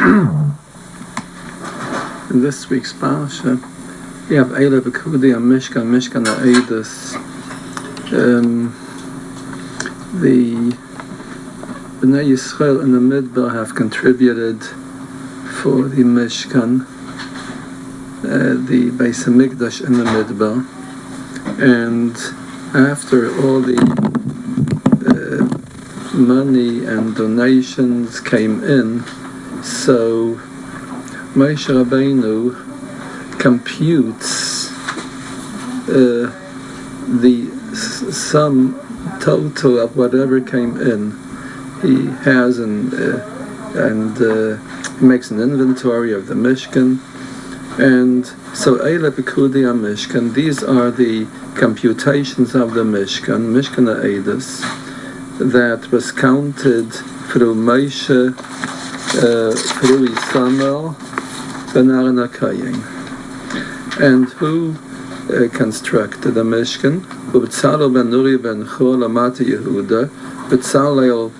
In this week's parsha, we have Eile Pekudi and Mishkan Ha'edus. The Bnei Yisrael in the Midbar have contributed for the Mishkan, the Beis Hamikdash in the Midbar, and after all the money and donations came in, so Moshe Rabbeinu computes the sum total of whatever came in. He has and makes an inventory of the Mishkan, and so Eile Pekudi Mishkan. These are the computations of the Mishkan Ha'edus, that was counted through Moshe, through Yisrael ben Aaron HaKohen. And who constructed the Mishkan? B'Tzalel ben Uri ben Chur Lamata Yehuda. B'Tzalel,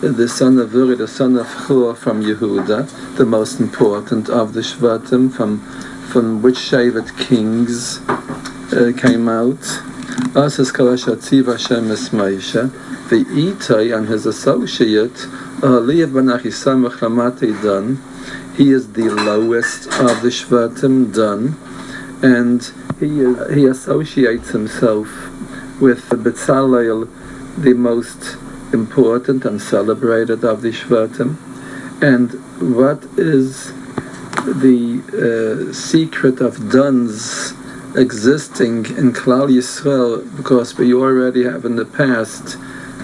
the son of Uri, the son of Chur from Yehuda, the most important of the Shvatim, from which Shevet kings came out. Asas Kalasha Tziv Hashem es Moshe. The Itai and his associate, Aliyev ben Achisamach Lamata Dan. He is the lowest of the Shvatim, Dan, and he associates himself with B'Tzalel, the most important and celebrated of the Shvatim. And what is the secret of Dan's existing in Klal Yisrael? Because we already have in the past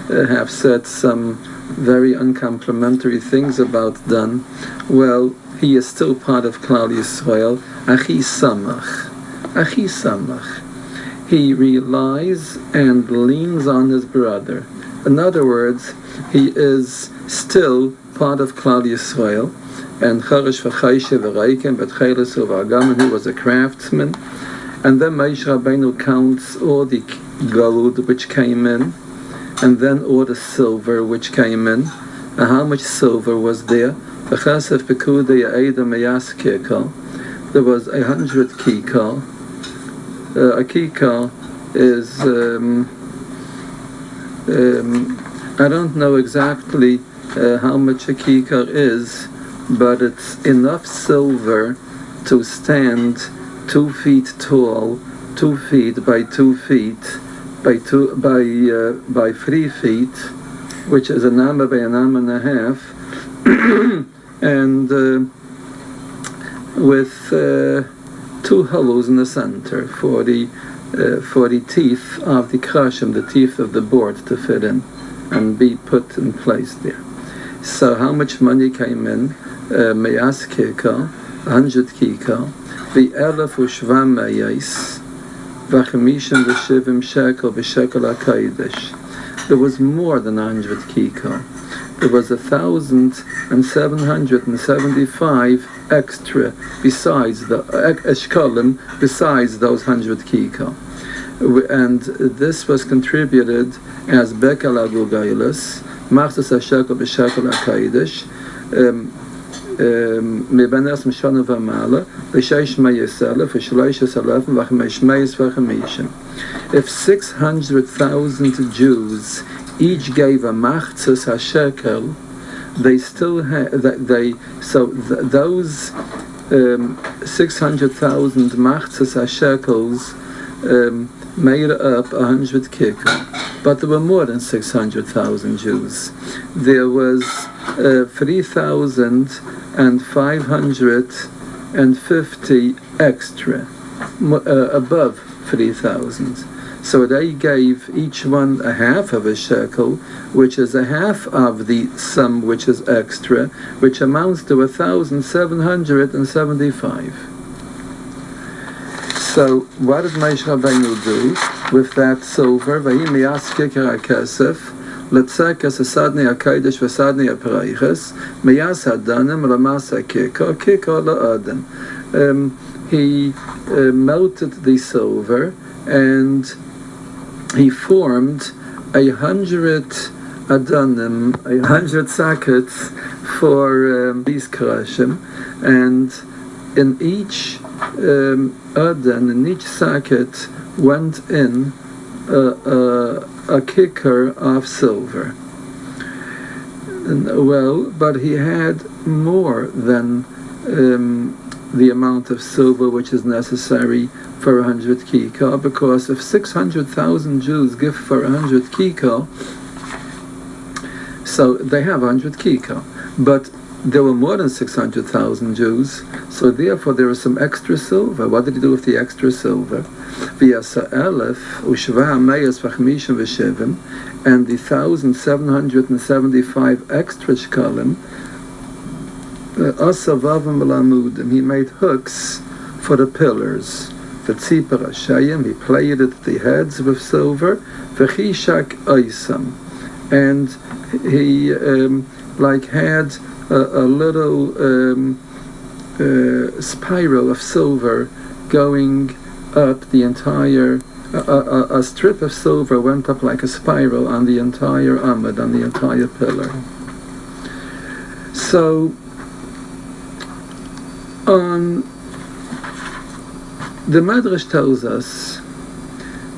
have said some very uncomplimentary things about Dan. Well, he is still part of Klal Yisrael. Achi Samach. He relies and leans on his brother. In other words, he is still part of Klal Yisrael. And Charish v'Chayshe v'Reikem v'Tchelis v'Agaman, he was a craftsman. And then Moshe Rabbeinu counts all the gold which came in, and then all the silver which came in. And how much silver was there? There was 100 kikal. A kikal is, I don't know exactly how much a kikal is, but it's enough silver to stand 2 feet tall, 2 feet by 2 feet, by 3 feet, which is an amma by an amma and a half, and with 2 hollows in the center for the teeth of the krashim, the teeth of the board, to fit in and be put in place there. So how much money came in? Meyas kikal, 100 kikal, the 1,700 v'chamishin v'shivim shekel v'shekel HaKodesh. There was more than 100 kikal. There was 1,775 extra besides the eshkolim, besides those 100 kikal. And this was contributed as bekel agugailas, machzas hashekel b'shekel HaKodesh, מבין 10 שנה ומעלה, ו600,000, ו13,000, ו550. If 600,000 Jews each gave a machzas hashekel, they still had those 600,000 machzas hashekels made up 100 kikal. But there were more than 600,000 Jews. There was 3,550 extra, above 3,000. So they gave each one a half of a shekel, which is a half of the sum which is extra, which amounts to 1,775. So what did Moshe Rabbeinu do with that silver? V'hi miyas kikar hakesef, letzekes hasadnei hakodesh v'sadnei hapareiches, miyas hadanim ramas hakikar, kikar la'adam. He melted the silver, and he formed 100 Adonim, 100 sockets for these Karashim, and in each Adon, in each socket, went in a kicker of silver. Well, but he had more than the amount of silver which is necessary for 100 kikar, because if 600,000 Jews give for 100 kikar, so they have 100 kikar. But there were more than 600,000 Jews, so therefore there was some extra silver. What did he do with the extra silver? And the 1,775 extra shkalim, he made hooks for the pillars. The tzipar hashayim, he plated the heads with silver. V'chishak oisam, and he had a little spiral of silver going up the entire. A strip of silver went up like a spiral on the entire amud, on the entire pillar. So, the Medrash tells us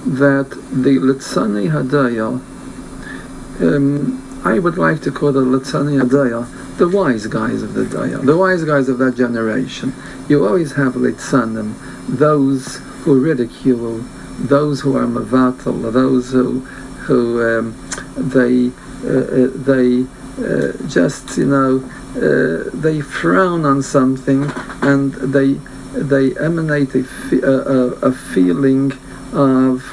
that the Litzani Hadaya, I would like to call the Litzani Hadaya the wise guys of the Daya, the wise guys of that generation. You always have Litzanim, those who ridicule, those who are Mavatal, those who just, they frown on something, and they emanate a feeling of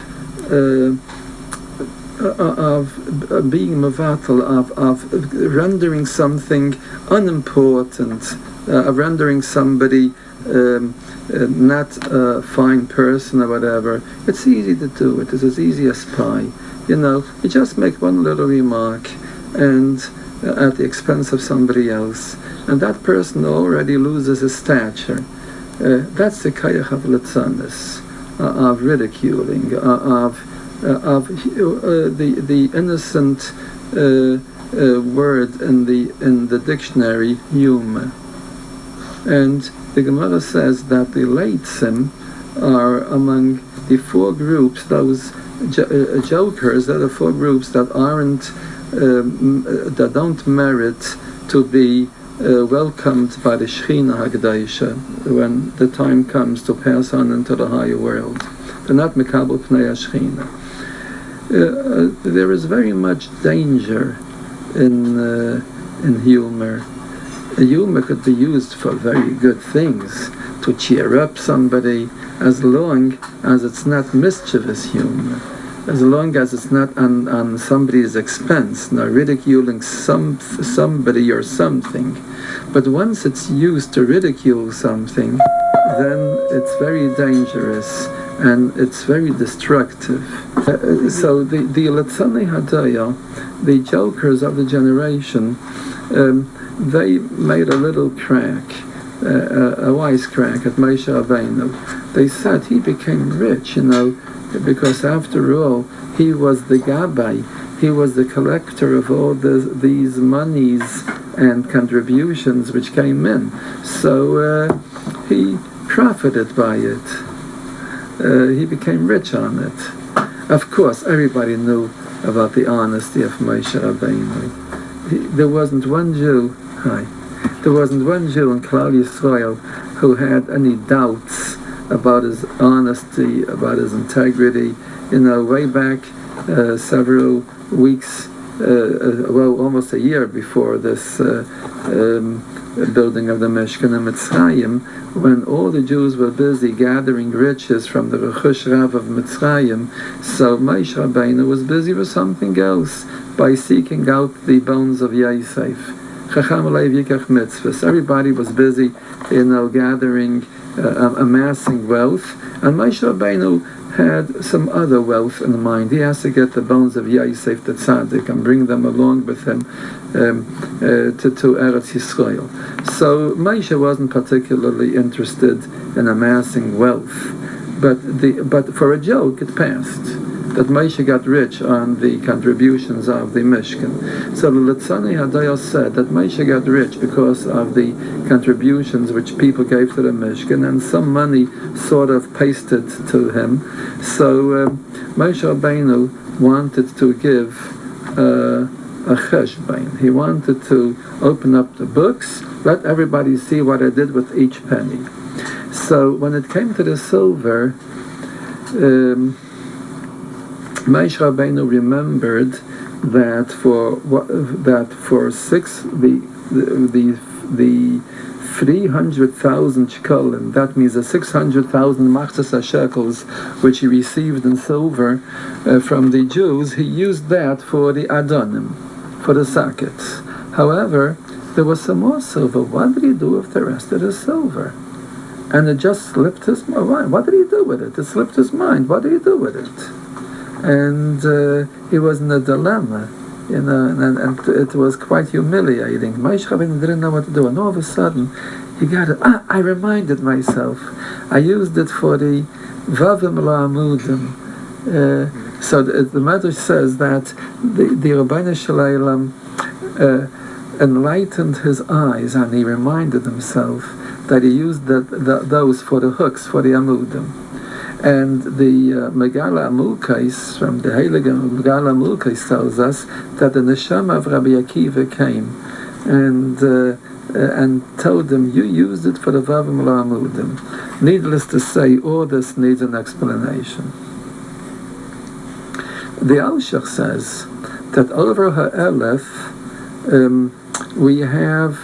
being mavatal, of rendering something unimportant, of rendering somebody not a fine person or whatever. It's easy to do it. It's as easy as pie. You just make one little remark, and at the expense of somebody else, and that person already loses his stature. That's the kayach of litzanis, of ridiculing, of the innocent word in the dictionary, humor. And the Gemara says that the leitzim are among the four groups, those jokers, that are four groups that don't merit to be welcomed by the Shechina Hagdaisha when the time comes to pass on into the higher world. They're not Mekabel Pnei Shechina. There is very much danger in humor. Humor could be used for very good things, to cheer up somebody, as long as it's not mischievous humor, as long as it's not on somebody's expense, not ridiculing somebody or something. But once it's used to ridicule something, then it's very dangerous and it's very destructive. So the Litzani Hadaya, the jokers of the generation, they made a little crack, a wise crack at Moshe Rabbeinu. They said he became rich, because after all, he was the Gabbai, he was the collector of all these monies and contributions which came in. So he profited by it. He became rich on it. Of course, everybody knew about the honesty of Moshe Rabbeinu. There wasn't one Jew in Klal Yisrael who had any doubts about his honesty, about his integrity. Way back several weeks, almost a year before this building of the Mishkan in Mitzrayim, when all the Jews were busy gathering riches from the Rechush Rav of Mitzrayim, so Moshe Rabbeinu was busy with something else, by seeking out the bones of Yosef. Everybody was busy, gathering, amassing wealth, and Moshe Rabbeinu had some other wealth in mind. He has to get the bones of Yosef the Tzaddik and bring them along with him to Eretz Yisrael. So Moshe wasn't particularly interested in amassing wealth, but for a joke it passed. that Moshe got rich on the contributions of the Mishkan. So the Litzani Hadayos said that Moshe got rich because of the contributions which people gave to the Mishkan, and some money sort of pasted to him. So Moshe Rabbeinu wanted to give a cheshbon. He wanted to open up the books, let everybody see what I did with each penny. So when it came to the silver, Moshe Rabbeinu remembered that the 300,000 shekalim, that means the 600,000 machzas shekels, which he received in silver from the Jews, he used that for the adonim, for the sockets. However, there was some more silver. What did he do with the rest of the silver? And it just slipped his mind. What did he do with it? It slipped his mind. What did he do with it? And he was in a dilemma, and it was quite humiliating. Moshe Rabbeinu didn't know what to do, and all of a sudden, he got it. I reminded myself. I used it for the Vavim La'amudim. So the Medrash says that the Rabbeinu Shalom enlightened his eyes, and he reminded himself that he used those for the hooks, for the Amudim. And the Megala Amulkais from the Heilige Megala Amulkais tells us that the neshama of Rabbi Akiva came and told him, you used it for the Vavim La'amudim. Needless to say, all this needs an explanation. The Alshach says that over Ha'elef we have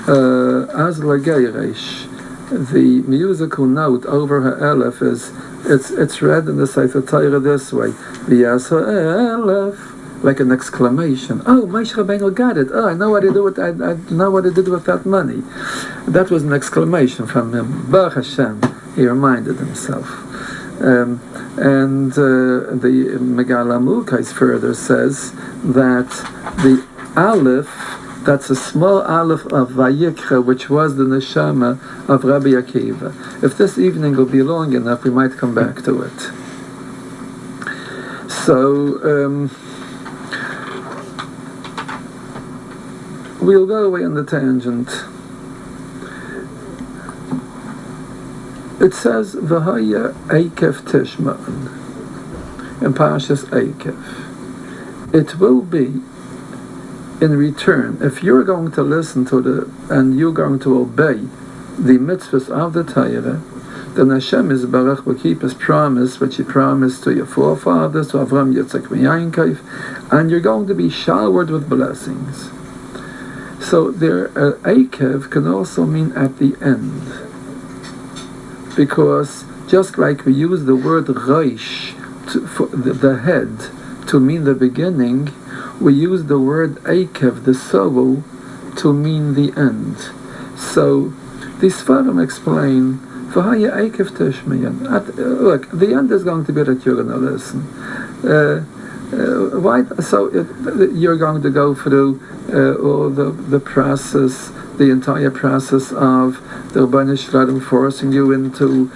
Az Lageiresh. The musical note over Ha'elef is it's read in the Sefer Torah this way: V'yas Ha'elef, like an exclamation. Oh, Moshe Rabbeinu got it. Oh, I know what to do with. I know what to do with that money. That was an exclamation from him. Baruch Hashem. He reminded himself. And the Megala Mulkais further says that the Aleph, that's a small Aleph of Vayikra, which was the neshama of Rabbi Akiva. If this evening will be long enough, we might come back to it. So we'll go away on the tangent. It says V'haya Eikev Tishma'an in Parashas Eikev. It will be in return, if you're going to listen to and you're going to obey the mitzvahs of the Torah, then Hashem Yisbarach will keep His promise, which He promised to your forefathers, to Avram, Yitzchak, and Yaakov, and you're going to be showered with blessings. So there, Eikev can also mean at the end, because just like we use the word Reish for the head to mean the beginning, we use the word Eikev, the soul, to mean the end. So these Sfarim explain, V'haya Eikev Tishmayan. Look, the end is going to be that you're going to listen. Why? So you're going to go through all the process, the entire process of the Rebbeinu Shalom forcing you into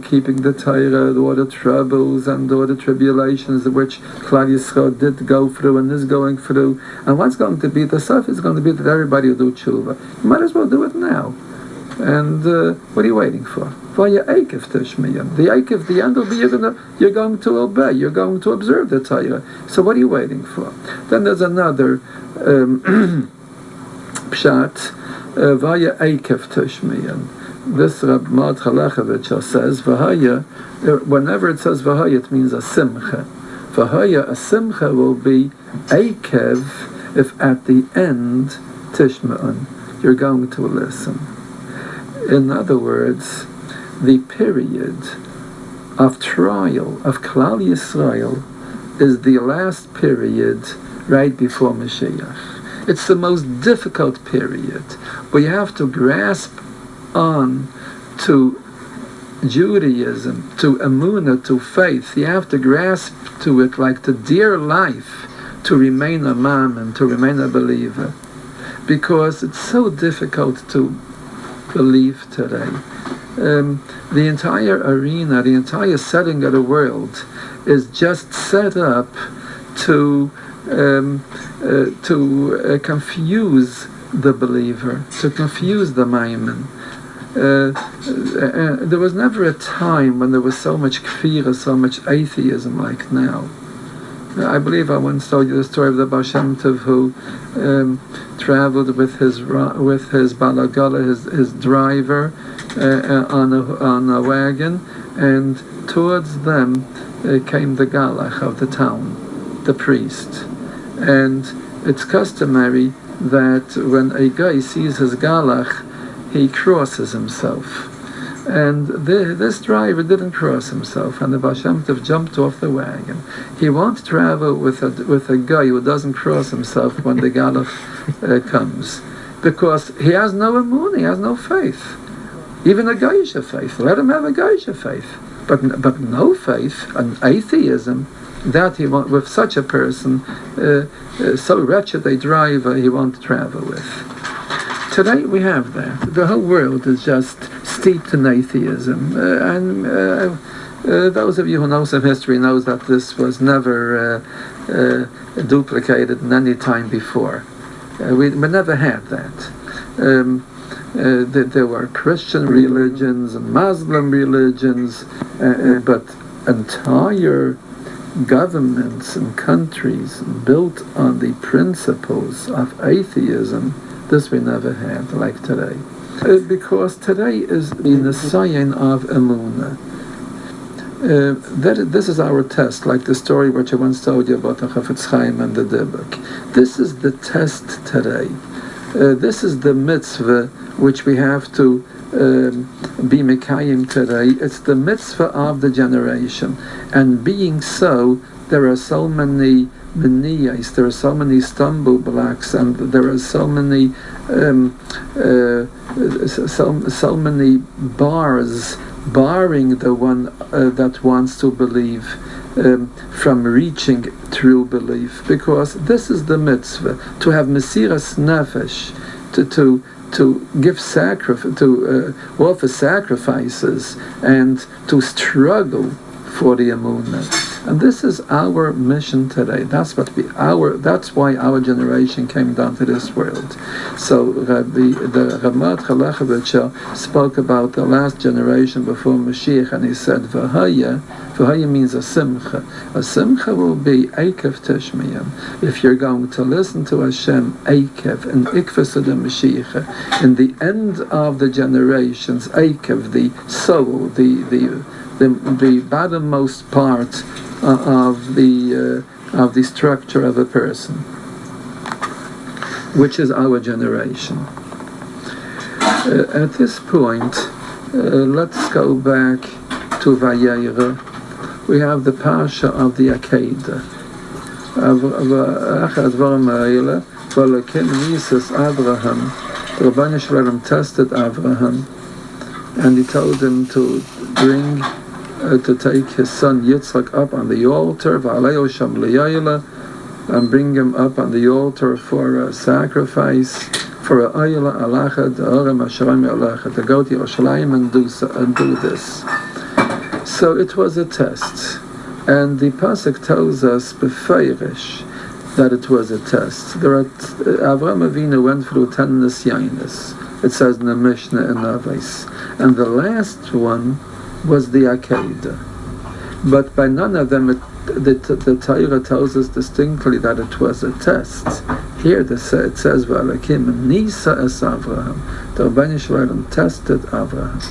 keeping the Torah, all the troubles and all the tribulations which Klal Yisrael did go through and is going through. And what's going to be, the stuff is going to be that everybody will do tshuva. You might as well do it now. And what are you waiting for? For your Eikev Tishmayan. The Eikev, the end will be you're going to obey, you're going to observe the Torah. So what are you waiting for? Then there's another pshat, Vaya Eikev Tishmayan. This Rab Mad Chalachevich says, Vahaya, whenever it says Vahaya, it means a simcha. Vahaya, a simcha will be Eikev, if at the end, Tishma'an, you're going to listen. In other words, the period of trial of Klal Yisrael is the last period right before Mashiach. It's the most difficult period, but you have to grasp on to Judaism, to Emunah, to faith. You have to grasp to it like to dear life to remain a mammon, to remain a believer, because it's so difficult to belief today. The entire arena, the entire setting of the world is just set up to confuse the believer, to confuse the maimon. There was never a time when there was so much kfira, so much atheism like now. I believe I once told you the story of the Baal Shem Tov who traveled with his balagala, his driver, on a wagon, and towards them came the galach of the town, the priest. And it's customary that when a guy sees his galach, he crosses himself. And this driver didn't cross himself, and the Baal Shem Tov jumped off the wagon. He won't travel with a guy who doesn't cross himself when the galach comes, because he has no emunah, he has no faith. Even a geisha faith, let him have a geisha faith, but no faith, an atheism, that he won't, with such a person, so wretched a driver, he won't travel with. Today we have that. The whole world is just steeped in atheism, and those of you who know some history knows that this was never duplicated in any time before. We never had that. There were Christian religions and Muslim religions, but entire governments and countries built on the principles of atheism, this we never had like today. Because today is the Nisayan of Emunah. This is our test, like the story which I once told you about the Chafetz Chaim and the Dibuk. This is the test today. This is the mitzvah which we have to be mekayim today. It's the mitzvah of the generation. And being so, there are so many meniyas, there are so many stumble blocks, and there are so many so many bars barring the one that wants to believe from reaching true belief, because this is the mitzvah, to have mesiras nefesh, to give sacrifice, to offer sacrifices, and to struggle for the emunah. And this is our mission today. That's why our generation came down to this world. So the Ramad Chalachevich spoke about the last generation before Mashiach, and he said, V'haya means a simcha. A simcha will be Eikev Tishmiyam. If you're going to listen to Hashem, Eikev, and Ikvas of the Mashiach, in the end of the generations, Eikev, the soul, the bottommost part of the structure of a person, which is our generation. At this point, let's go back to Vayera. We have the Parsha of the Akedah. Abraham, the Rabbanu Shalom tested Abraham, and he told him to bring to take his son Yitzchak up on the altar, and bring him up on the altar for a sacrifice, for a ayla alachad, to go to Yerushalayim and do this. So it was a test, and the pasuk tells us befeirish that it was a test. Avraham Avinu went through 10 nisyanis. It says in the Mishnah and Avos, and the last one was the Akedah. But by none of them, the Torah tells us distinctly that it was a test. Here it says, V'alakim Nisa es Avraham. The Rabbanu Shalom tested Avraham.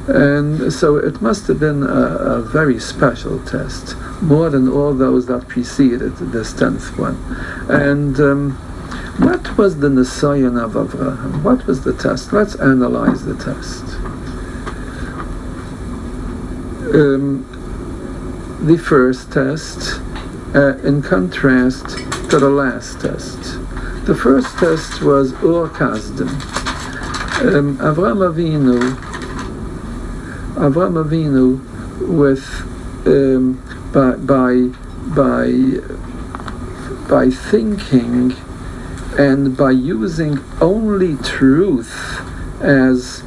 And so it must have been a very special test, more than all those that preceded this 10th one. And what was the Nisayan of Avraham? What was the test? Let's analyze the test. The first test, in contrast to the last test. The first test was Ur Kasdim. Avraham Avinu, with by thinking and by using only truth as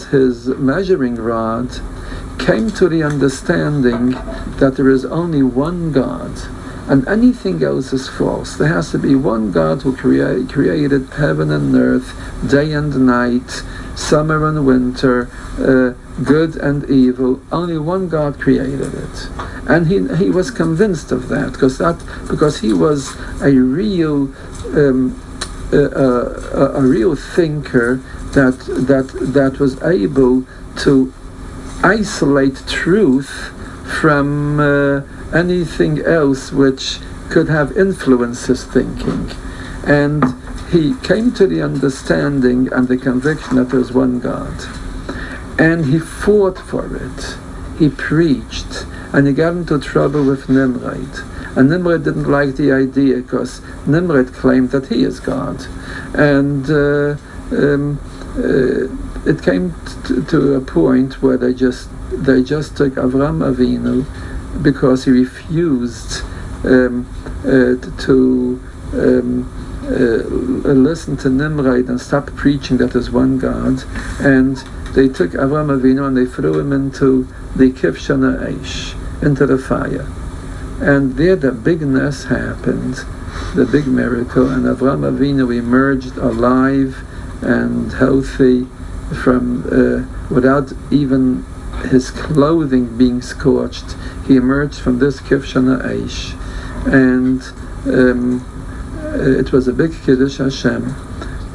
his measuring rod, came to the understanding that there is only one God, and anything else is false. There has to be one God who created heaven and earth, day and night, summer and winter, good and evil. Only one God created it, and he was convinced of that because he was a real thinker that was able to isolate truth from anything else which could have influenced his thinking. And he came to the understanding and the conviction that there was one God. And he fought for it. He preached. And he got into trouble with Nimrod. And Nimrod didn't like the idea because Nimrod claimed that he is God. And it came to a point where they just took Avram Avinu because he refused to listen to Nimrod and stop preaching that there's one God, and they took Avram Avinu and they threw him into the Kivshana Eish, into the fire. And there the bigness happened, the big miracle, and Avram Avinu emerged alive and healthy from without even his clothing being scorched. He emerged from this Kivshana Eish, and it was a big Kiddush Hashem.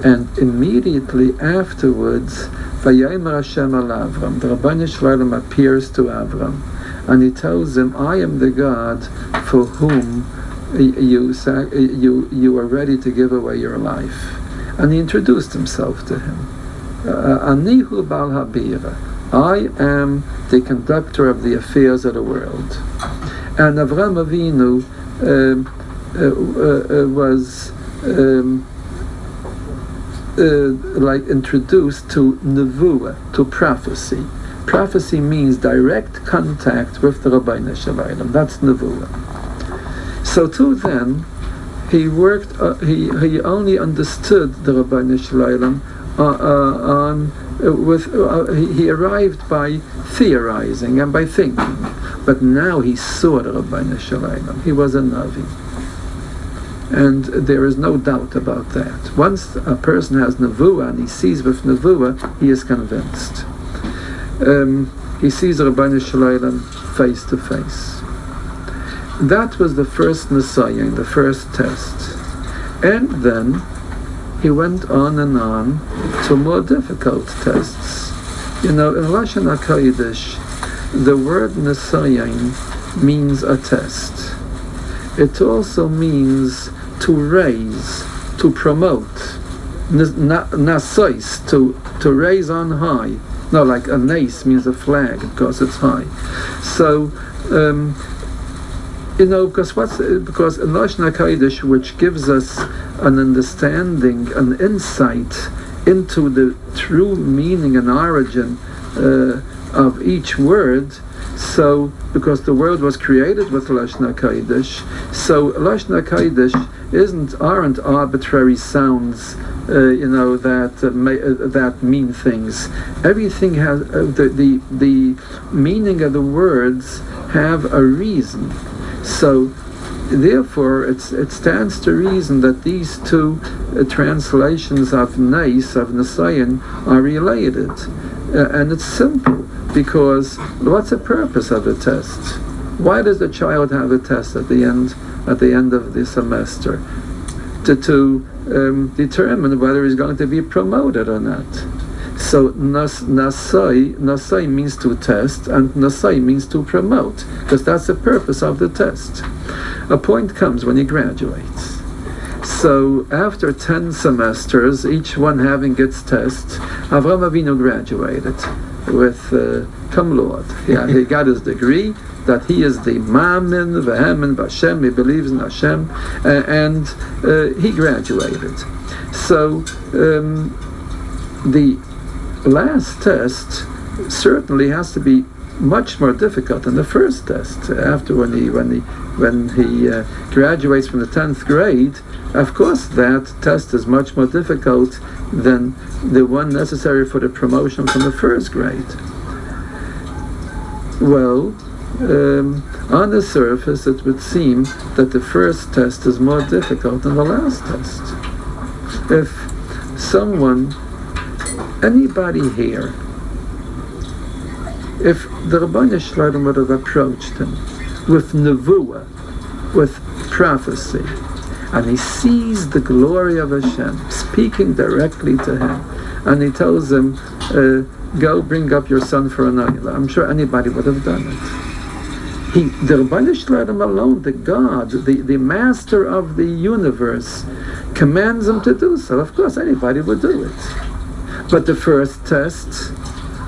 And immediately afterwards, Vayomer Hashem al Avram, the Rabbeinu Shalom appears to Avram, and he tells him, "I am the God for whom you are ready to give away your life." And he introduced himself to him. Anihu Bal Habira, I am the conductor of the affairs of the world. And Avram Avinu was like introduced to nevuah, to prophecy. Prophecy means direct contact with the Rabbeinu Shalom. That's nevuah. So till then, he worked. He only understood the Rabbeinu Shalom he arrived by theorizing and by thinking, but now he saw the Rabbeinu Shalom. He was a Navi, and there is no doubt about that. Once a person has nevuah and he sees with nevuah, he is convinced. He sees the Rabbeinu Shalom face to face. That was the first Messiah, the first test, and then he went on and on to more difficult tests. In Lashon HaKodesh, the word Nisayon means a test. It also means to raise, to promote. Nasois, to raise on high. No, like a nace means a flag because it's high. So, because in Lashon HaKodesh, which gives us an understanding, an insight into the true meaning and origin of each word. So, because the world was created with Lashon HaKodesh, so Lashon HaKodesh aren't arbitrary sounds, that mean things. Everything has the meaning of the words have a reason. So, therefore, it stands to reason that these two translations of Nes, of Nisayon, are related. And it's simple, because what's the purpose of a test? Why does the child have a test at the end of the semester? To determine whether he's going to be promoted or not. So nasai means to test, and nasai means to promote, because that's the purpose of the test. A point comes when he graduates. So after 10 semesters, each one having its test, Avram Avinu graduated with cum laude. He got his degree that he is the Ma'amin v'Hemen b'Hashem, he believes in Hashem, and he graduated. So the last test certainly has to be much more difficult than the first test. After when he graduates from the 10th grade, of course that test is much more difficult than the one necessary for the promotion from the first grade. Well, on the surface it would seem that the first test is more difficult than the last test. If someone, anybody here, if the Rabbeinu Shalom would have approached him with nevuah, with prophecy, and he sees the glory of Hashem speaking directly to him, and he tells him, go bring up your son for an ayla, I'm sure anybody would have done it. The Rabbeinu Shalom alone, the God, the master of the universe, commands him to do so. Of course, anybody would do it. But the first test,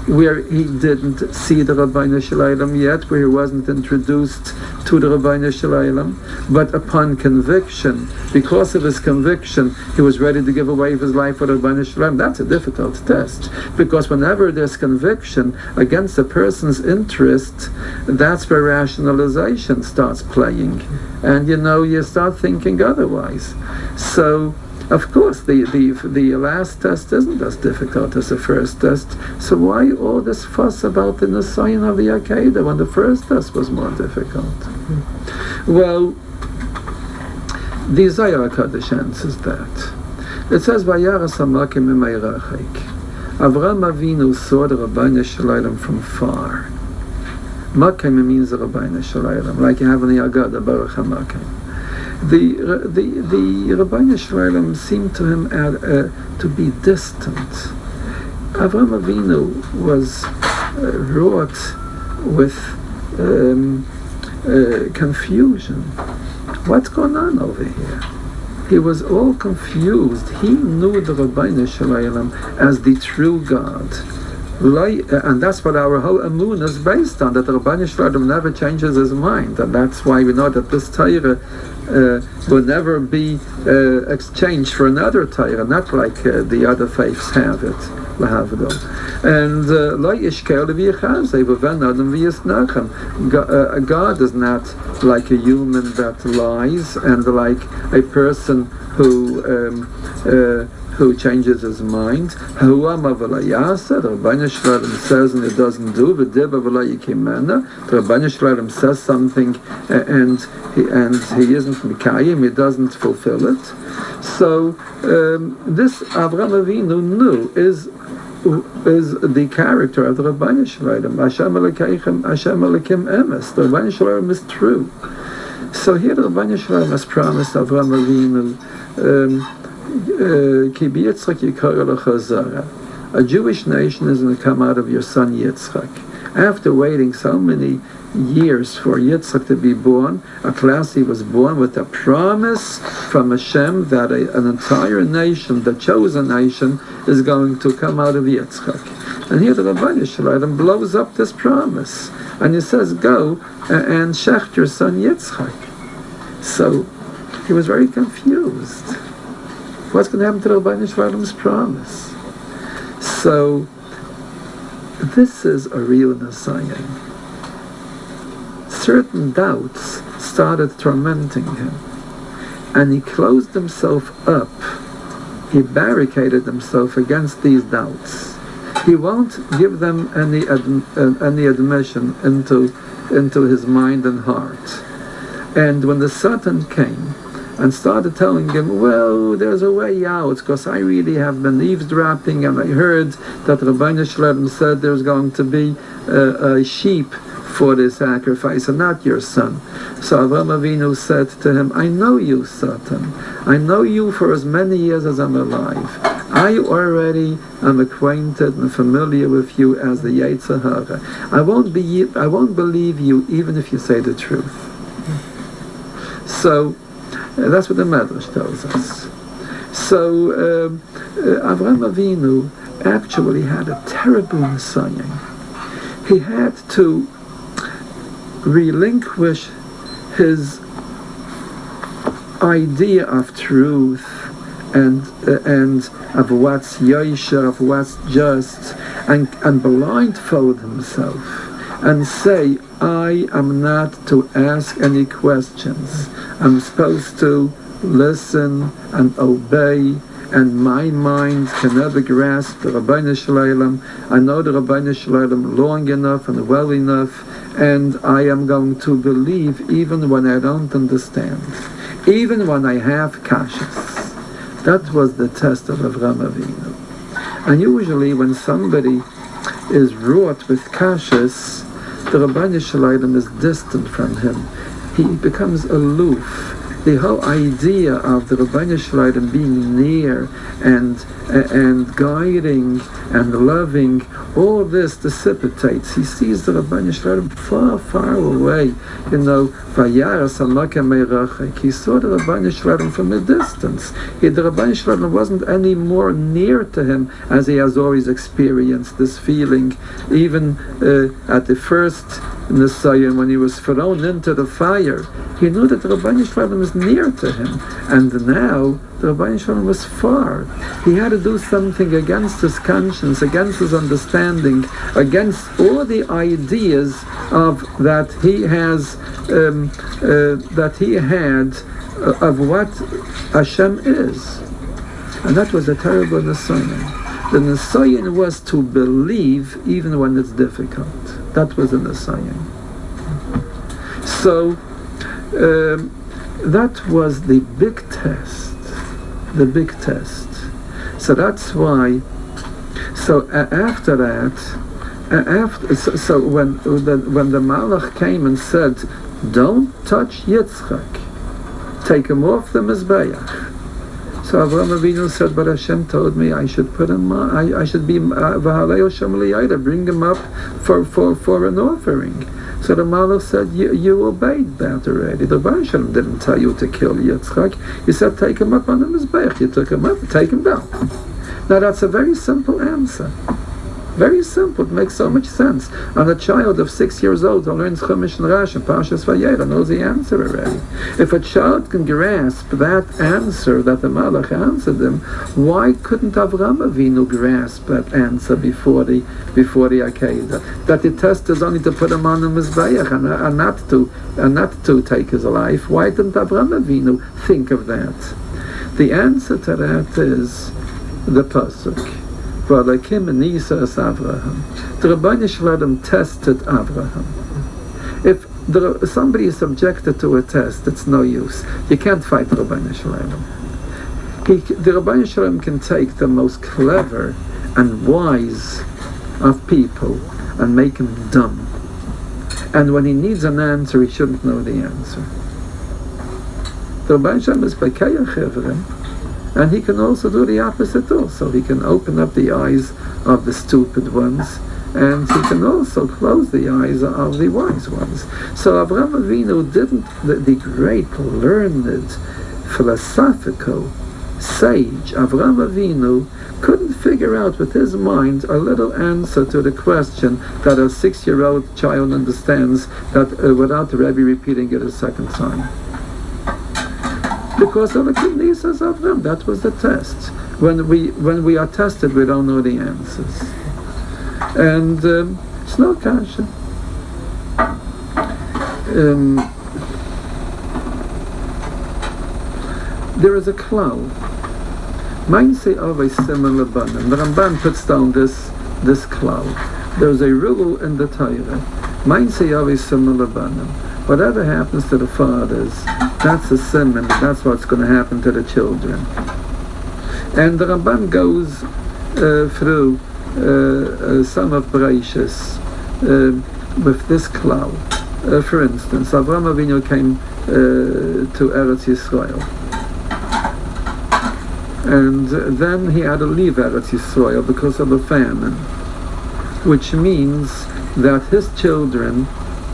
where he didn't see the Rabbeinu Shalom yet, where he wasn't introduced to the Rabbeinu Shalom, but upon conviction, because of his conviction, he was ready to give away his life for the Rabbeinu Shalom. That's a difficult test, because whenever there's conviction against a person's interest, that's where rationalization starts playing, and you start thinking otherwise. So of course, the last test isn't as difficult as the first test. So why all this fuss about the Nisayon of the Akedah when the first test was more difficult? Well, the Zohar HaKadosh answers that. It says, "Vayaras hamakim mimeirachik." Avraham Avinu saw the Rabbeinu Shalom from far. Makim means the Rabbeinu Shalom, like you have in the Agadah, Baruch HaMakim. The Rabbeinu Shalom seemed to him to be distant. Avraham Avinu was wrought with confusion. What's going on over here? He was all confused. He knew the Rabbeinu Shalom as the true God. And that's what our whole emunah is based on, that the Rabbeinu Shalom never changes his mind. And that's why we know that this Torah will never be exchanged for another Torah, not like the other faiths have it. And God is not like a human that lies, and like a person who changes his mind. The Rabbeinu Shalom says and it doesn't do. The Rabbeinu Shalom says something and he isn't Mikayim, he doesn't fulfill it. So this Avraham Avinu knew is the character of the Rabbeinu Shalom. Hashem Elokeichem Emes. The Rabbeinu Shalom is true. So here the Rabbeinu Shalom has promised Avraham Avinu, a Jewish nation is going to come out of your son Yitzchak. After waiting so many years for Yitzchak to be born, Aklasi was born with a promise from Hashem that an entire nation, the chosen nation, is going to come out of Yitzchak. And here the Rabbeinu Shalom blows up this promise, and he says, go and shecht your son Yitzchak. So he was very confused. What's going to happen to the Rabbeinu Shalom's promise? So this is a real Nisayon. Certain doubts started tormenting him, and he closed himself up. He barricaded himself against these doubts. He won't give them any admission into his mind and heart. And when the Satan came and started telling him, well, there's a way out, because I really have been eavesdropping, and I heard that Rabbeinu Shalom said there's going to be a sheep for the sacrifice, and not your son. So Avraham Avinu said to him, I know you, Satan. I know you for as many years as I'm alive. I already am acquainted and familiar with you as the Yetzer Hara. I won't believe you even if you say the truth. So that's what the Medrash tells us. So Avraham Avinu actually had a terrible Nisayon. He had to relinquish his idea of truth and of what's yosher, of what's just, and blindfold himself and say, I am not to ask any questions. I'm supposed to listen and obey, and my mind can never grasp the Rabbeinu Shalom. I know the Rabbeinu Shalom long enough and well enough, and I am going to believe even when I don't understand, even when I have kashas. That was the test of Avraham Avinu. And usually when somebody is wrought with kashas, the Rabbeinu Shalom is distant from him. He becomes aloof. The whole idea of the Rabbeinu Shalom being near and guiding and loving, all this dissipates. He sees the Rabbeinu Shalom far, far away. You know, he saw the Rabbeinu Shalom from a distance. The Rabbeinu Shalom wasn't any more near to him as he has always experienced this feeling, even at the first Nisayon, when he was thrown into the fire. He knew that the Rabbeinu Shalom was near to him, and now the Rabbeinu Shalom was far. He had to do something against his conscience, against his understanding, against all the ideas of that he has, of what Hashem is, and that was a terrible Nisayon. The Nisayon was to believe even when it's difficult. That was a Nisayon. So that was the big test. The big test. So that's why. So after that, so when the Malach came and said, "Don't touch Yitzchak, take him off the Mizbeach." So Avraham Avinu said, "But Hashem told me I should put him on. I should be bring him up for an offering." So the Malach said, "You obeyed that already. The Rebbeinu Shalom didn't tell you to kill Yitzchak. He said, take him up on the Mizbeach. You took him up, take him down." Now that's a very simple answer. Very simple. It makes so much sense. And a child of 6 years old who learns Chumash and Rashi and Parshas Vayera knows the answer already. If a child can grasp that answer that the Malach answered him, why couldn't Avraham Avinu grasp that answer before the Akedah? That the test is only to put him on the Mizbeach and not to take his life. Why didn't Avraham Avinu think of that? The answer to that is the pasuk. V'alakim nisas Avraham. The Rabbeinu Shalom tested Avraham. If somebody is subjected to a test, it's no use. You can't fight the Rabbeinu Shalom. The Rabbeinu Shalom can take the most clever and wise of people and make him dumb. And when he needs an answer, he shouldn't know the answer. The Rabbeinu Shalom is Bekeya Chevrim. And he can also do the opposite also. He can open up the eyes of the stupid ones, and he can also close the eyes of the wise ones. So Avraham Avinu didn't, the great learned, philosophical sage, Avraham Avinu couldn't figure out with his mind a little answer to the question that a 6-year-old child understands that without the Rebbe repeating it a second time. Because of the kidneys of them, that was the test. When we are tested, we don't know the answers, and it's no kasha. There is a klal. Mine say of a similar button. The Ramban puts down this klal. There's a rule in the Torah. Mine say of a similar button. Whatever happens to the fathers, that's a simon, that's what's going to happen to the children. And the Ramban goes through some of Bereishis with this klal. For instance, Avraham Avinu came to Eretz Yisrael. And then he had to leave Eretz Yisrael because of a famine, which means that his children,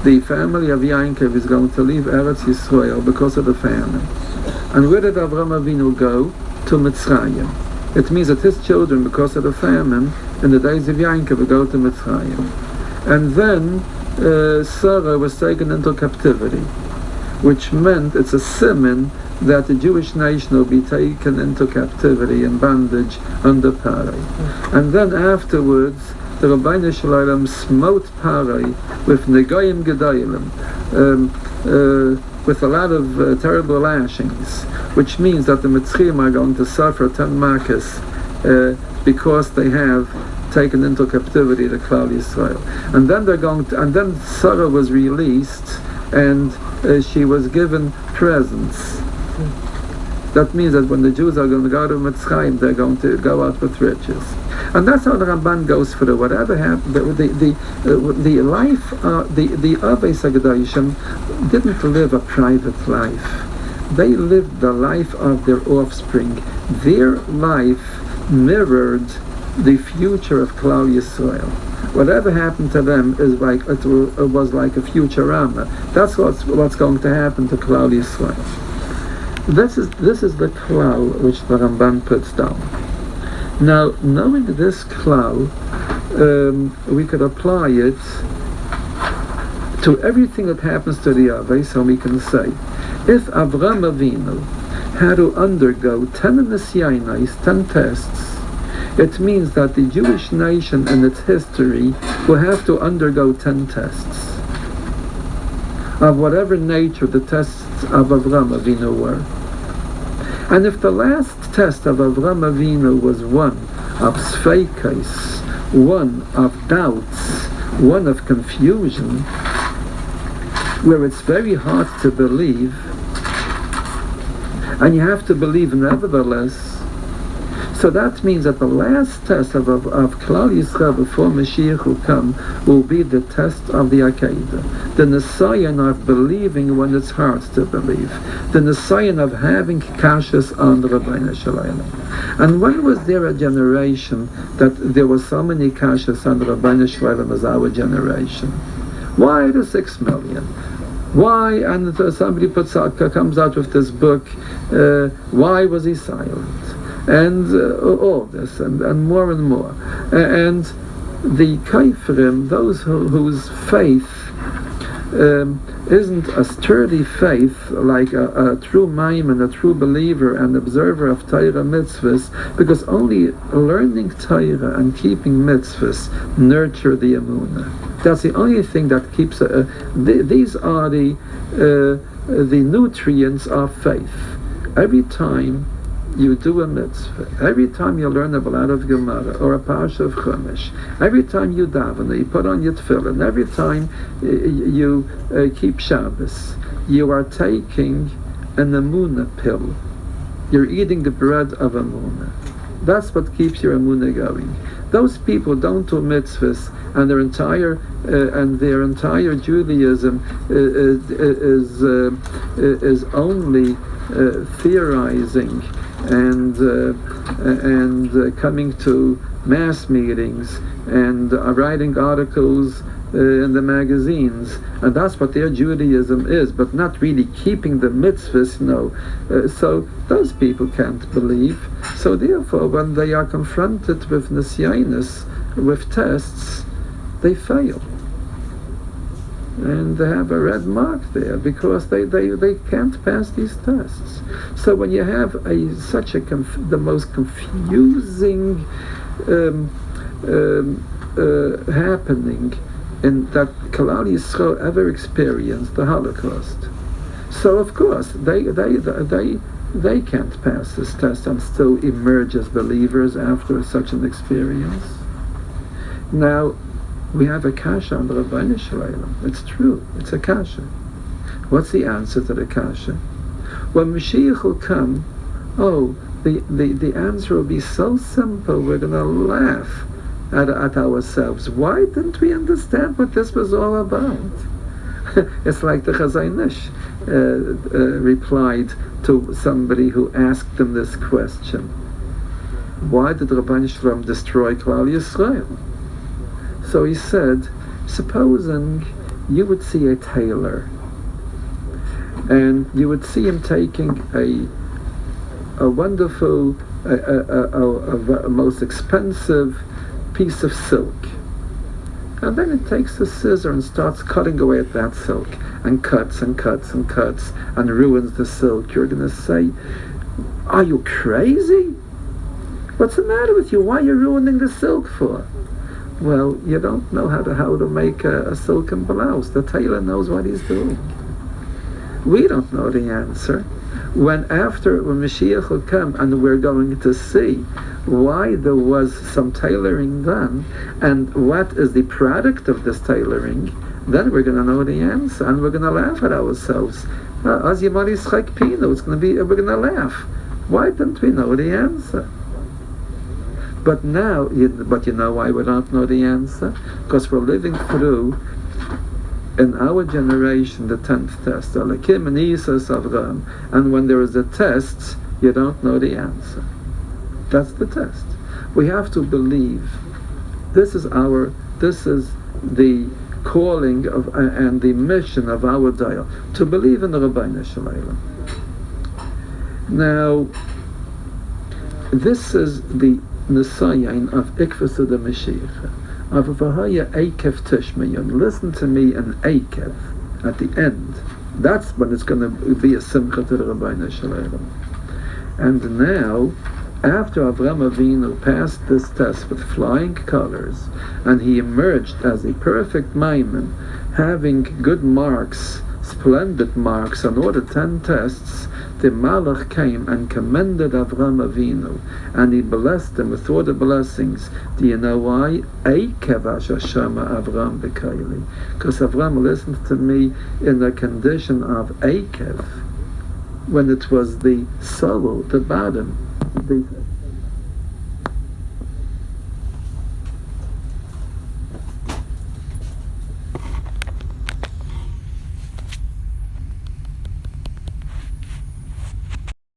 the family of Yankov, is going to leave Eretz Yisrael because of the famine. And where did Avraham Avinu go? To Mitzrayim. It means that his children, because of the famine, in the days of Yankov, will go to Mitzrayim. And then Sarah was taken into captivity, which meant it's a simon that the Jewish nation will be taken into captivity and bondage under Paray. And then afterwards, the Rabbeinu Shalom smote Parai with Negoyim Gedolim, with a lot of terrible lashings, which means that the Mitzrayim are going to suffer 10 makas because they have taken into captivity the Klal Yisrael. And then and then Sarah was released, and she was given presents. That means that when the Jews are going to go to Mitzrayim, they're going to go out with riches. And that's how the Ramban goes through. Whatever happened, the life, the Avos HaGedoshim didn't live a private life. They lived the life of their offspring. Their life mirrored the future of Klal Yisrael. Whatever happened to them is like it was like a Futurama. That's what's going to happen to Klal Yisrael. This is the klal which the Ramban puts down. Now, knowing this klal, we could apply it to everything that happens to the Avos. So we can say, if Avraham Avinu had to undergo 10 nisyanos, 10 tests, it means that the Jewish nation and its history will have to undergo 10 tests of whatever nature the tests of Avraham Avinu were. And if the last test of Avraham Avinu was one of sfeikos, one of doubts, one of confusion, where it's very hard to believe, and you have to believe nevertheless, so that means that the last test of Klal Yisrael before Mashiach will come will be the test of the Akedah, the Nisayan of believing when it's hard to believe, the Nisayan of having kashas on the Rabbeinu Shalom. And when was there a generation that there was so many kashas on the Rabbeinu Shalom as our generation? Why the 6 million? Why? And somebody comes out with this book, why was he silent? And all this, and more and more. And the Kaifrim, those whose faith isn't a sturdy faith, like a true maimon, a true believer and observer of Torah mitzvahs, because only learning Torah and keeping mitzvahs nurture the emunah. That's the only thing that keeps... these are the nutrients of faith. Every time you do a mitzvah, every time you learn a blot of Gemara or a parsha of Chumash, every time you daven, you put on your tefillin, every time you keep Shabbos, you are taking an emunah pill. You're eating the bread of emunah. That's what keeps your emunah going. Those people don't do mitzvahs, and their entire Judaism is only theorizing and coming to mass meetings and writing articles in the magazines, and that's what their Judaism is, but not really keeping the mitzvahs, no. So those people can't believe. So therefore, when they are confronted with nisyanos, with tests, they fail. And they have a red mark there because they can't pass these tests. So when you have the most confusing happening in that Klal Yisrael ever experienced, the Holocaust. So of course they can't pass this test and still emerge as believers after such an experience. Now, we have a kasha on the Rabbeinu Shalom. It's true, it's a kasha. What's the answer to the kasha? When Mashiach will come, the answer will be so simple, we're going to laugh at ourselves. Why didn't we understand what this was all about? It's like the Chazon Ish replied to somebody who asked him this question. Why did Rabbeinu Shalom destroy Klal Yisrael? So he said, supposing you would see a tailor, and you would see him taking a wonderful, a most expensive piece of silk, and then it takes a scissor and starts cutting away at that silk, and cuts and cuts and cuts, and ruins the silk. You're going to say, are you crazy? What's the matter with you? Why are you ruining the silk for? Well, you don't know how to make a silken blouse. The tailor knows what he's doing. We don't know the answer. When Mashiach will come and we're going to see why there was some tailoring done and what is the product of this tailoring, then we're going to know the answer and we're going to laugh at ourselves. As Yemari Schek Pino, we're going to laugh. Why didn't we know the answer? But now, you know why we don't know the answer? Because we're living through, in our generation, the 10th test. And when there is a test, you don't know the answer. That's the test. We have to believe. This is the calling of and the mission of our dial, to believe in the Rabbeinu Shalom. Now, this is the Nisayan of Ikvasa the Mashiach. Of Vahaya Eikev Tishmayon. Listen to me in Eikev at the end. That's when it's going to be a simcha to the Rabbeinu Shalom. And now, after Avraham Avinu passed this test with flying colors, and he emerged as a perfect maimon, having good marks, splendid marks on all the 10 tests, the Malach came and commended Avraham Avinu, and he blessed him with all the blessings. Do you know why? Eikev Ashashama Avraham B'Kaili. Because Avraham listened to me in the condition of Eikev, when it was the soul, the bottom, the